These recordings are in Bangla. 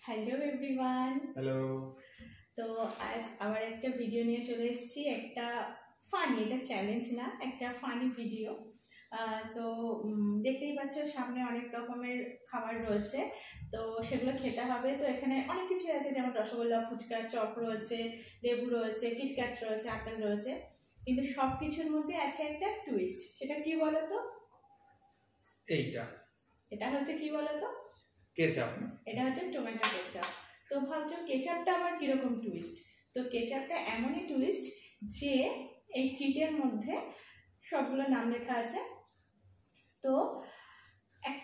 Hello everyone. হ্যালো। তো আজ আবার একটা ভিডিও নিয়ে চলে এসেছি, একটা ফানি, এটা চ্যালেঞ্জ না, একটা ফানি ভিডিও। তো দেখতেই পাচ্ছ সামনে অনেক রকমের খাবার রয়েছে, তো সেগুলো খেতে হবে। তো এখানে অনেক কিছু আছে, যেমন রসগোল্লা, ফুচকা, চপ রয়েছে, লেবু রয়েছে, কিটক্যাট রয়েছে, আপেল রয়েছে, কিন্তু সব কিছুর মধ্যে আছে একটা টুইস্ট। সেটা কি বলতো? এটা হচ্ছে কি বলতো? কেচাপ। এটা হচ্ছে টমেটো কেচাপ। তো ভাবছো কেচাপটা আবার কিরকম টুইস্ট? তো কেচাপটা এমনই টুইস্ট যে এই চিটের মধ্যে সবগুলো নাম লেখা আছে। তো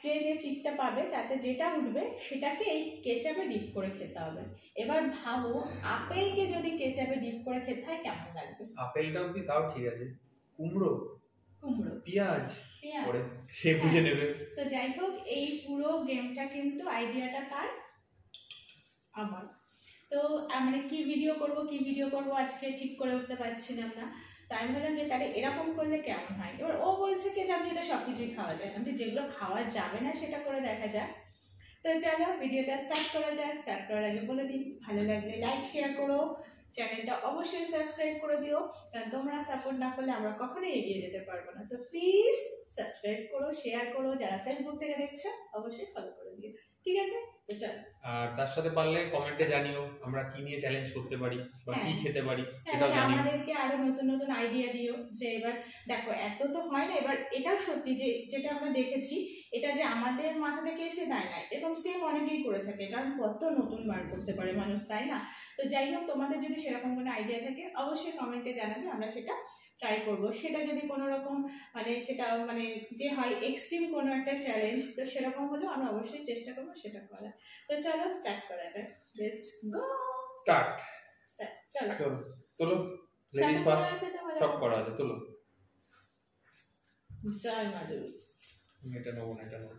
যে চিটটা পাবে তাতে যেটা উঠবে সেটাকে এই কেচাপে ডিপ করে খেতে হবে। এবার ভাবো আপেলকে যদি কেচাপে ডিপ করে খেতে হয় কেমন লাগবে? আপেলটা অব্দি তাও ঠিক আছে, কুমড়ো পেঁয়াজ পরে সে বুঝে নেবে। তো যাই হোক, এই পুরো গেমটা কিন্তু আইডিয়াটা কার? আমার। তো মানে কি ভিডিও করব আজকে ঠিক করে উঠতে পারছিলাম না। তো আমি ভাবলাম যে তাহলে এরকম করলে কেমন হয়। এবার ও বলছে কেচাপ দিয়ে তো সব কিছুই খাওয়া যায়, আমি যেগুলো খাওয়া যাবে না সেটা করে দেখা যাক। তো চলো ভিডিওটা স্টার্ট করা যাক। স্টার্ট করার আগে বলে দিই, ভালো লাগলে লাইক শেয়ার করো, চ্যানেলটা অবশ্যই সাবস্ক্রাইব করে দিও, কারণ তোমরা সাপোর্ট না করলে আমরা কখনোই এগিয়ে যেতে পারবো না। তো প্লিজ সাবস্ক্রাইব করো, শেয়ার করো, যারা ফেসবুক থেকে দেখছো অবশ্যই ফলো করে দিও, ঠিক আছে? তো চলো। আর তার সাথে পারলে কমেন্টে জানিও আমরা কি নিয়ে চ্যালেঞ্জ করতে পারি বা কি খেতে পারি, সেটাও জানিও। আমাদেরকে আরো নতুন নতুন আইডিয়া দিও, যে এবার দেখো এত তো হয় না, এবার এটাও সত্যি যে যেটা আমরা দেখেছি এটা যে আমাদের মাথা থেকে এসে দেয় না, এবং সেম অনেকেই করে থাকে, কারণ কত নতুন বার করতে পারে মানুষ, তাই না? তো যাই হোক, তোমাদের যদি সেরকম কোনো আইডিয়া থাকে অবশ্যই কমেন্টে জানাবে, আমরা সেটা ট্রাই করব। সেটা যদি কোনো রকম মানে সেটা মানে যে হয় এক্সট্রিম কোনো একটা চ্যালেঞ্জ, তো সেরকম হলেও আমরা অবশ্যই চেষ্টা করবো সেটা করার। তো চলো স্টার্ট করা যায়। Let's go. স্টার্ট। চলো তোলো, লেডিস ফার্স্ট, সব করা আছে, তোলো। জয় মাধু। এটা নেবো না, এটা নেবো।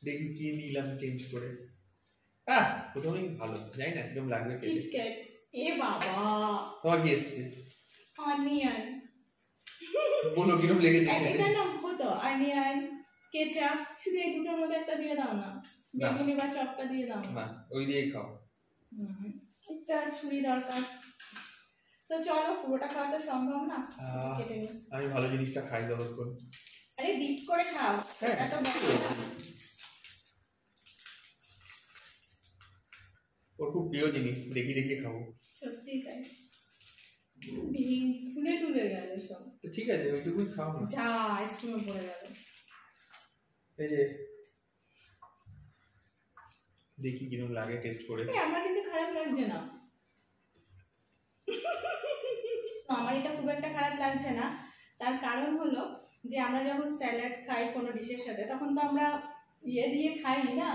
দেখি কি নিলাম চেঞ্জ করে। প্রথমেই ভালো, জানি না কিরকম লাগবে খেতে। কিটক্যাট। এ বাবা, তোমার কি এসছে? অনিয়ন। বলো কিরকম লেগেছে খেতে? এটা না হতো অনিয়ন, কেচাপ, শুধু এই দুটোর মধ্যে একটা দিয়ে দাও না, বেগুনি বা চপটা দিয়ে দাও না, ওই দিয়েই খাও। একটা ছুরি দরকার। তো চলো, পুরোটা খাওয়া তো সম্ভব না, কেটে নিই। আমি ভালো জিনিসটা খাই দাও করে। আরে ডিপ করে খাও, এত ওর খুব প্রিয় জিনিস, দেখি দেখি খাবো। সত্যি তাই, ফুলে টুলে গেল সব। তো ঠিক আছে, ওইটুকুই খাও না। যা আইসক্রিমে পড়ে গেল। এই যে দেখি কিরকম লাগে টেস্ট করে। আমার কিন্তু খারাপ লাগছে না, আমার এটা খুব একটা খারাপ লাগছে না। তার কারণ হলো যে আমরা যখন স্যালাড খাই কোনো ডিশের সাথে, তখন তো আমরা ইয়ে দিয়ে খাই না,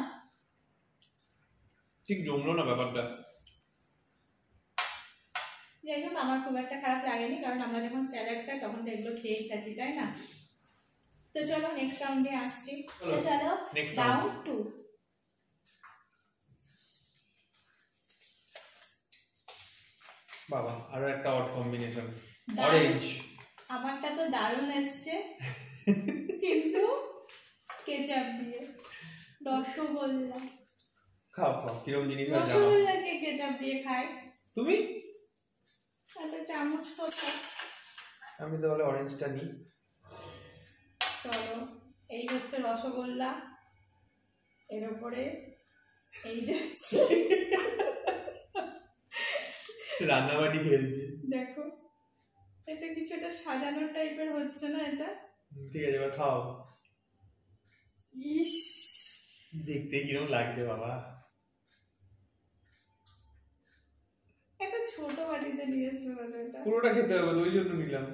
ঠিক জমলো না ব্যাপারটা। যাই হোক, আমার খুব একটা খারাপ লাগেনি, কারণ আমরা যখন স্যালাড খাই তখন তো এগুলো খেয়েই থাকি, তাই না? তো চলো নেক্সট রাউন্ডে আসছি। তো চলো রাউন্ড 2। বাবা, আরো একটা অড কম্বিনেশন, অরেঞ্জ। আমারটা তো দারুণ এসছে, কিন্তু কেচাপ দিয়ে রসগোল্লা। খাও খাও, কিরকম জিনিস হয় জানো? রসগোল্লাকে কেচাপ দিয়ে খায় তুমি? এত চামচ তো। আমি তাহলে অরেঞ্জটা নিই। চলো, এই হচ্ছে রসগোল্লা, এর উপরে এই যাচ্ছে রান্নাবাড়ি খেলছে, দেখো এটা কিছু একটা সাজানোর টাইপের হচ্ছে না এটা? ঠিক আছে, এবার খাও। ইস, দেখতে কিরকম লাগছে বাবা। এত ছোট বাটিতে নিয়ে এসছো এটা? পুরোটা খেতে হবে, ওই জন্য নিলাম।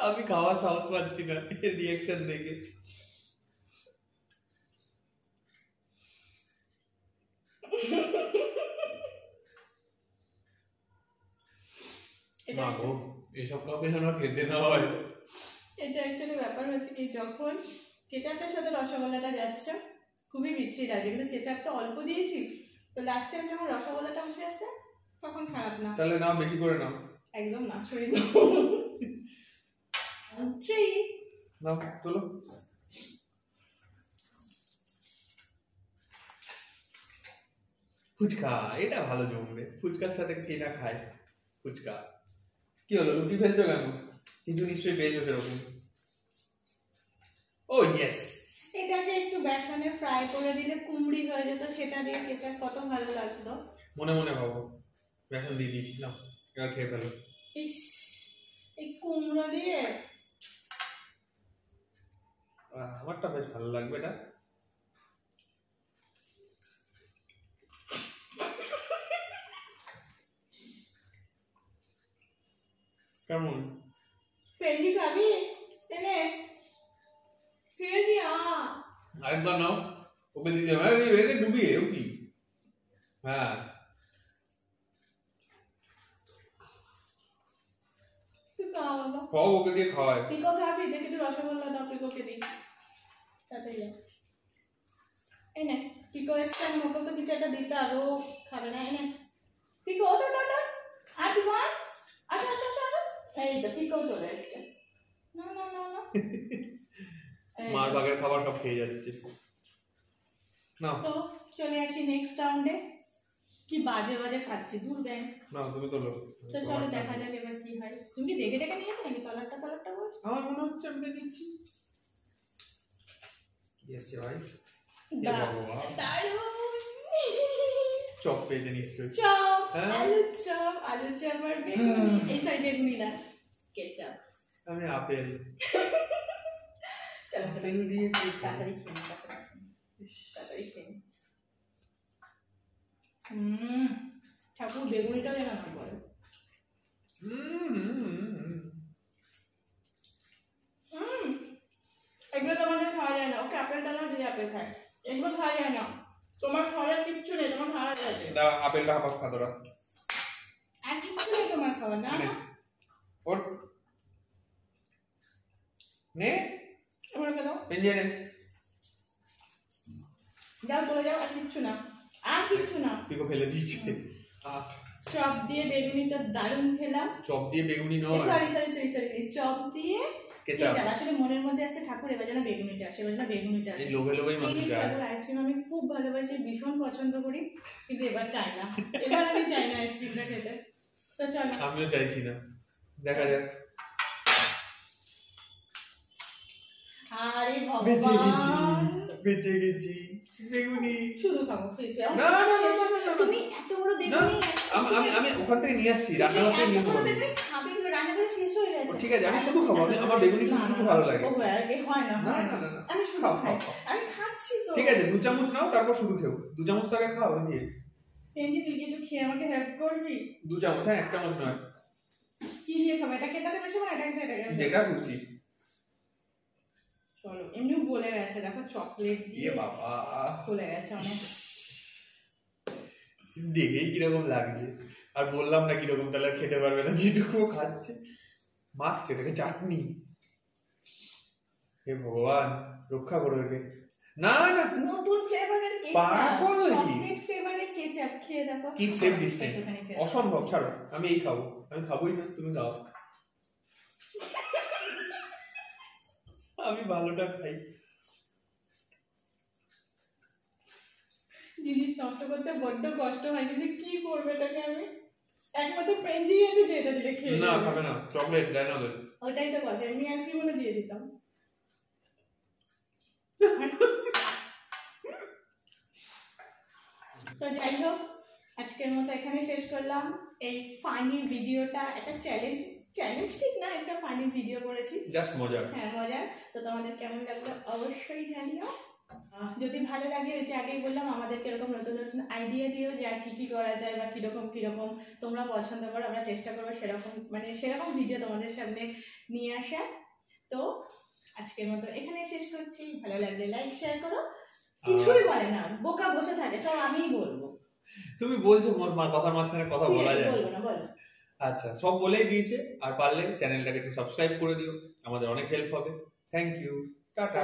আমি খাওয়ার সাহস পাচ্ছি না রিয়াকশন দেখে। এসব কাউকে যেন খেতে না হয়। এটা অ্যাকচুয়ালি ব্যাপার হচ্ছে কি, যখন কেচাপের সাথে রসগোল্লাটা যাচ্ছে খুবই বিচ্ছিরি লাগছে, কিন্তু কেচাপ তো অল্প দিয়েছি, তো লাস্ট টাইম যখন রসগোল্লাটা উঠে আসছে তখন খারাপ না। তাহলে নাও, বেশি করে নাও। একদম না, ছড়িয়ে দাও। 3 নাও চলো। ফুচকা, এটা ভালো জমবে। ফুচকার সাথে কে না খায় ফুচকা। কি হলো, লুকিয়ে ফেলছো কেন? কিছু নিশ্চয়ই পেয়েছো সেরকম। ও ইয়েস, এটাকে একটু বেসনে ফ্রাই করে দিলে কুমড়ি হয়ে যেত, সেটা দিয়ে কেচাপ কত ভালো লাগতো। মনে মনে ভাবো, বেসন দিয়ে দিয়েছিলাম, এবার খেয়ে ফেলো। ইস, এই কুমড়ো দিয়ে আমারটা বেশ ভালো লাগবে এটা। কেমন? ফ্রেন্ডি খাবি? এনে খেয়ে দি। আরেকবার নাও, ওকে দিয়ে যাবে। একে ডুবিয়ে ও কি? হ্যাঁ, তুই খাওয়াবো। খাও, ওকে দিয়ে খাওয়ায়। পিকো খাবি? দেখে একটু রসগোল্লা দাও, পিকোকে দিই। তাড়াতাড়ি দাও। এই নে, পিকো এসছে, মোটো তো কিছু একটা দিতে হবে, ও খাবে না। এই নে পিকো, ওঠ ওঠ ওঠ। আর পিকো আয়, আসো আসো আসো আসো। এই তো পিকো চলে এসছে। না না না না। মার বাগের খাবার সব খেয়ে যাচ্ছে। নাও তো চলে আসি নেক্সট রাউন্ডে। কি বাজে বাজে খাচ্ছি, দূর ব্যাংক। নাও, তুমি তোলো। তো চলো দেখা যাক এবার কি হয়। তুমি কি দেখে দেখে নিয়েছো নাকি তলারটা তলারটা বলছো? আমার মনে হচ্ছে আমি দিচ্ছি। ইয়েস ভাই, চপ পেয়েছে নিশ্চয়ই। চপ, হ্যাঁ। আলু চপ, আলু চপ আর বেগুনি। এই সাইড বেগুনি না, কেচাপ। আমি আপেল। চলো চলো, আপেল দিয়ে কি খাবো? তাড়াতাড়ি খেয়ে নিই, তাড়াতাড়ি খেয়ে নিই। ঠাকুর বেগুনিটাও যেন না বলে। এগুলো তোমাদের খাওয়া যায় না। ওকে আপেলটা দাও, দিয়ে আপেল খায়। এগুলো খাওয়া যায় না, তোমার খাওয়ার কিচ্ছু নেই, তোমার খাওয়া যাবে। দাও আপেলটা হাফ খা তোরা। আর কিচ্ছু নেই তোমার খাওয়া। না না, ওর নে, এবার ওকে দাও, পেঞ্জে নে। যাও চলে যাও, আর কিচ্ছু না, আর কিচ্ছু না। পিকো ফেলে দিয়েছে। চপ দিয়ে বেগুনি তো দারুণ খেলাম। চপ দিয়ে বেগুনি নয়, sorry sorry sorry sorry, chop দিয়ে কেচাপ। কেচাপ। আসলে মনের মধ্যে আসছে ঠাকুর এবার যেন বেগুনিটা আসে, এবার যেন বেগুনিটা আসে। এই লোভে লোভেই মানুষ প্লিজ যায়। ঠাকুর, আইসক্রিম আমি খুব ভালোবাসি, ভীষণ পছন্দ করি, কিন্তু এবার চাই না। এবার আমি চাই না আইসক্রিমটা খেতে। তো চলো, আমিও চাইছি না, দেখা যাক। আরে বেঁচে গেছি, ভগবান, বেঁচে গেছি। বেগুনি শুধু খাবো প্লিজ। না না না না না, না। তুমি এত বড় বেগুনি, আমি ওখান থেকে নিয়ে আসছি, রান্নাঘর থেকে নিয়ে এত বড় আসবো। বেগুনি খাবে? রান্নাঘরে শেষ হয়ে গেছে। ঠিক আছে, আমি শুধু খাবো। আমার বেগুনি শুধু শুধু ভালো লাগে। ও হয় না, না হয় না না, না না, আমি শুধু খাও খাই। খাও খাও। আমি খাচ্ছি তো। ঠিক আছে, 2 চামচ নাও, তারপর শুধু খেও। 2 চামচ তো আগে খাও দিয়ে। পেন্টি, তুই কি একটু খেয়ে আমাকে হেল্প করবি? 2 চামচ, হ্যাঁ 1 চামচ নয়। কি দিয়ে খাবো? এটা খেতে বেশি না, এটা খেতে এটা যেটা খুশি। চলো, এমনিও বলে গেছে, দেখো চকলেট এ দিয়ে বাবা, বলে গেছে অনেক। দেখেই কিরকম লাগছে। আর বললাম না কিরকম, তাহলে আর খেতে পারবে না। যেটুকু খাচ্ছে মাখছে, এটাকে চাটনি। হে ভগবান, রক্ষা করো একে। না না, নতুন ফ্লেভারের কেচাপ, পাগল নাকি? চকলেট ফ্লেভারের কেচাপ, খেয়ে দেখো। Keep safe distance. একটুখানি খেয়ে। অসম্ভব, ছাড়ো। আমি এই খাবো, আমি খাবোই না, তুমি খাও। আমি ভালোটা খাই। জিনিস নষ্ট করতে বড্ড কষ্ট হয়, কিন্তু কি করবে এটাকে আমি? একমাত্র পেন্জি আছে যে এটা দিলে খেয়ে না নেবে। খাবে না, চকলেট দেয় না ওদের। ওটাই তো কথা, এমনি আসি বলে দিয়ে দিতাম। তো যাই হোক, আজকের মতো এখানে শেষ করলাম এই ফানি ভিডিওটা। একটা চ্যালেঞ্জ, চ্যালেঞ্জ ঠিক না, একটা ফানি ভিডিও করেছি, জাস্ট মজা। হ্যাঁ মজার। তো তোমাদের কেমন লাগলো অবশ্যই জানিও। যদি ভালো লাগে, ওই যে আগেই বললাম, আমাদেরকে এরকম নতুন নতুন আইডিয়া দিও যে আর কি কি করা যায়, বা কিরকম কিরকম তোমরা পছন্দ করো, আমরা চেষ্টা করবো সেরকম, মানে সেরকম ভিডিও তোমাদের সামনে নিয়ে আসার। তো আজকের মতো এখানে শেষ করছি। ভালো লাগলে লাইক শেয়ার করো। কিছুই বলে না, বোকা বসে থাকে, সব আমিই বলবো। তুমি বলছো কথার মাঝখানে কথা বলা যায়। বলবো না, বলো। আচ্ছা, সব বলেই দিয়েছে। আর পারলে চ্যানেলটাকে একটু সাবস্ক্রাইব করে দিও, আমাদের অনেক হেল্প হবে। Thank you, tata.